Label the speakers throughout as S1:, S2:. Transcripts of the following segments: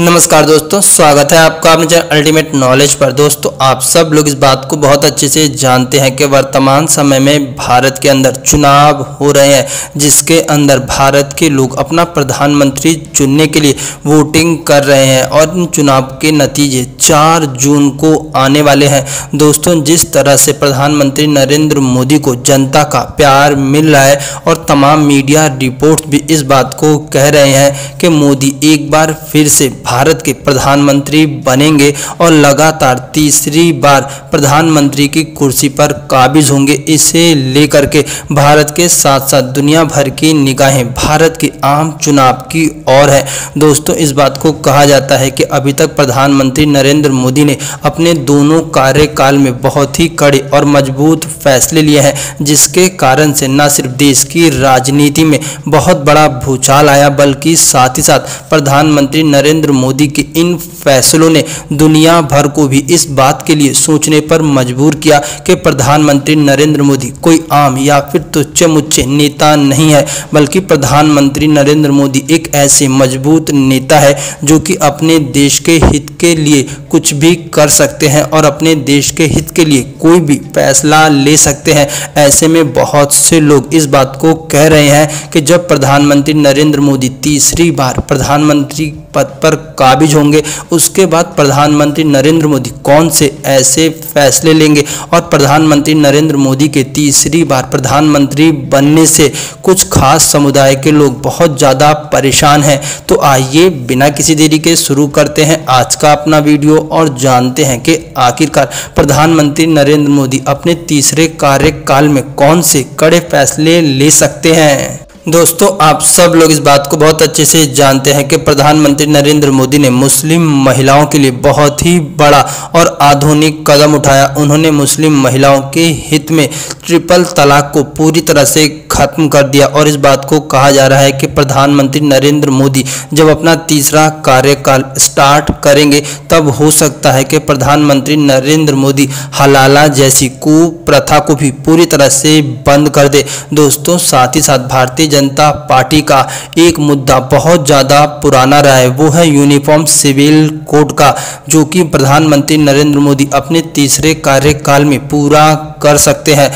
S1: नमस्कार दोस्तों, स्वागत है आपका अपने चैनल अल्टीमेट नॉलेज पर। दोस्तों, आप सब लोग इस बात को बहुत अच्छे से जानते हैं कि वर्तमान समय में भारत के अंदर चुनाव हो रहे हैं, जिसके अंदर भारत के लोग अपना प्रधानमंत्री चुनने के लिए वोटिंग कर रहे हैं और इन चुनाव के नतीजे 4 जून को आने वाले हैं। दोस्तों, जिस तरह से प्रधानमंत्री नरेंद्र मोदी को जनता का प्यार मिल रहा है और तमाम मीडिया रिपोर्ट्स भी इस बात को कह रहे हैं कि मोदी एक बार फिर से भारत के प्रधानमंत्री बनेंगे और लगातार तीसरी बार प्रधानमंत्री की कुर्सी पर काबिज होंगे। इसे लेकर के भारत के साथ साथ दुनिया भर की निगाहें भारत के आम चुनाव की ओर है। दोस्तों, इस बात को कहा जाता है कि अभी तक प्रधानमंत्री नरेंद्र मोदी ने अपने दोनों कार्यकाल में बहुत ही कड़े और मजबूत फैसले लिए हैं, जिसके कारण से न सिर्फ देश की राजनीति में बहुत बड़ा भूचाल आया, बल्कि साथ ही साथ प्रधानमंत्री नरेंद्र मोदी के इन फैसलों ने दुनिया भर को भी इस बात के लिए सोचने पर मजबूर किया कि प्रधानमंत्री नरेंद्र मोदी कोई आम या फिर तुच्छ मुच्छ नेता नहीं है, बल्कि प्रधानमंत्री नरेंद्र मोदी एक ऐसे मजबूत नेता है जो कि अपने देश के हित के लिए कुछ भी कर सकते हैं और अपने देश के हित के लिए कोई भी फैसला ले सकते हैं। ऐसे में बहुत से लोग इस बात को कह रहे हैं कि जब प्रधानमंत्री नरेंद्र मोदी तीसरी बार प्रधानमंत्री पद पर काबिज होंगे, उसके बाद प्रधानमंत्री नरेंद्र मोदी कौन से ऐसे फैसले लेंगे और प्रधानमंत्री नरेंद्र मोदी के तीसरी बार प्रधानमंत्री बनने से कुछ खास समुदाय के लोग बहुत ज़्यादा परेशान हैं। तो आइए बिना किसी देरी के शुरू करते हैं आज का अपना वीडियो और जानते हैं कि आखिरकार प्रधानमंत्री नरेंद्र मोदी अपने तीसरे कार्यकाल में कौन से कड़े फैसले ले सकते हैं। दोस्तों, आप सब लोग इस बात को बहुत अच्छे से जानते हैं कि प्रधानमंत्री नरेंद्र मोदी ने मुस्लिम महिलाओं के लिए बहुत ही बड़ा और आधुनिक कदम उठाया। उन्होंने मुस्लिम महिलाओं के हित में ट्रिपल तलाक को पूरी तरह से खत्म कर दिया और इस बात को कहा जा रहा है कि प्रधानमंत्री नरेंद्र मोदी जब अपना तीसरा कार्यकाल स्टार्ट करेंगे, तब हो सकता है कि प्रधानमंत्री नरेंद्र मोदी हलाला जैसी कुप्रथा को भी पूरी तरह से बंद कर दे। दोस्तों, साथ ही साथ भारतीय जनता पार्टी का एक मुद्दा बहुत ज़्यादा पुराना रहा है, वो है यूनिफॉर्म सिविल कोड का, जो कि प्रधानमंत्री नरेंद्र मोदी अपने तीसरे कार्यकाल में पूरा कर सकते हैं।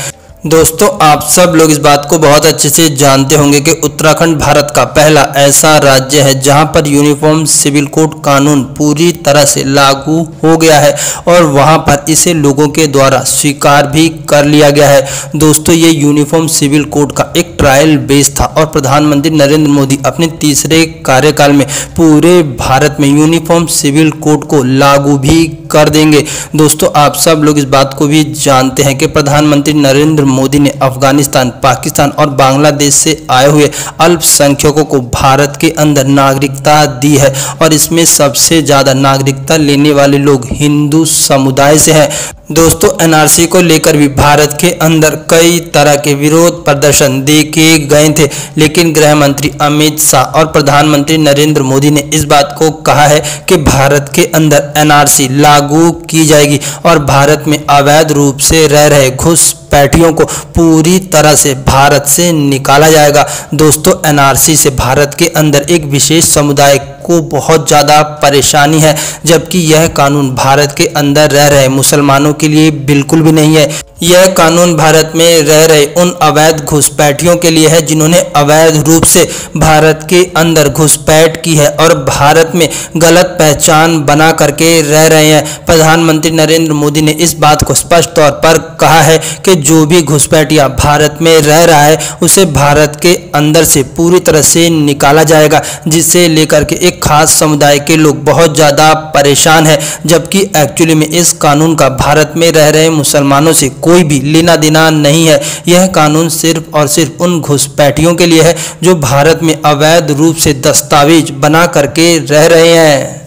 S1: दोस्तों, आप सब लोग इस बात को बहुत अच्छे से जानते होंगे कि उत्तराखंड भारत का पहला ऐसा राज्य है जहां पर यूनिफॉर्म सिविल कोड कानून पूरी तरह से लागू हो गया है और वहां पर इसे लोगों के द्वारा स्वीकार भी कर लिया गया है। दोस्तों, ये यूनिफॉर्म सिविल कोड का एक ट्रायल बेस था और प्रधानमंत्री नरेंद्र मोदी अपने तीसरे कार्यकाल में पूरे भारत में यूनिफॉर्म सिविल कोड को लागू भी कर देंगे। दोस्तों, आप सब लोग इस बात को भी जानते हैं कि प्रधानमंत्री नरेंद्र मोदी ने अफगानिस्तान, पाकिस्तान और बांग्लादेश से आए हुए अल्पसंख्यकों को भारत के अंदर नागरिकता दी है और इसमें सबसे ज़्यादा नागरिकता लेने वाले लोग हिंदू समुदाय से हैं। दोस्तों, एनआरसी को लेकर भी भारत के अंदर कई तरह के विरोध प्रदर्शन देखे गए थे, लेकिन गृह मंत्री अमित शाह और प्रधानमंत्री नरेंद्र मोदी ने इस बात को कहा है कि भारत के अंदर एनआरसी लागू की जाएगी और भारत में अवैध रूप से रह रहे घुसपैठियों को पूरी तरह से भारत से निकाला जाएगा। दोस्तों, एनआरसी से भारत के अंदर एक विशेष समुदाय को बहुत ज़्यादा परेशानी है, जबकि यह कानून भारत के अंदर रह रहे मुसलमानों के लिए बिल्कुल भी नहीं है। यह कानून भारत में रह रहे उन अवैध घुसपैठियों के लिए है जिन्होंने अवैध रूप से भारत के अंदर घुसपैठ की है और भारत में गलत पहचान बना करके रह रहे हैं। प्रधानमंत्री नरेंद्र मोदी ने इस बात को स्पष्ट तौर पर कहा है कि जो भी घुसपैठिया भारत में रह रहा है उसे भारत के अंदर से पूरी तरह से निकाला जाएगा, जिसे लेकर के एक खास समुदाय के लोग बहुत ज़्यादा परेशान है, जबकि एक्चुअली में इस कानून का भारत में रह रहे मुसलमानों से कोई भी लेना देना नहीं है। यह कानून सिर्फ और सिर्फ उन घुसपैठियों के लिए है जो भारत में अवैध रूप से दस्तावेज बना करके रह रहे हैं।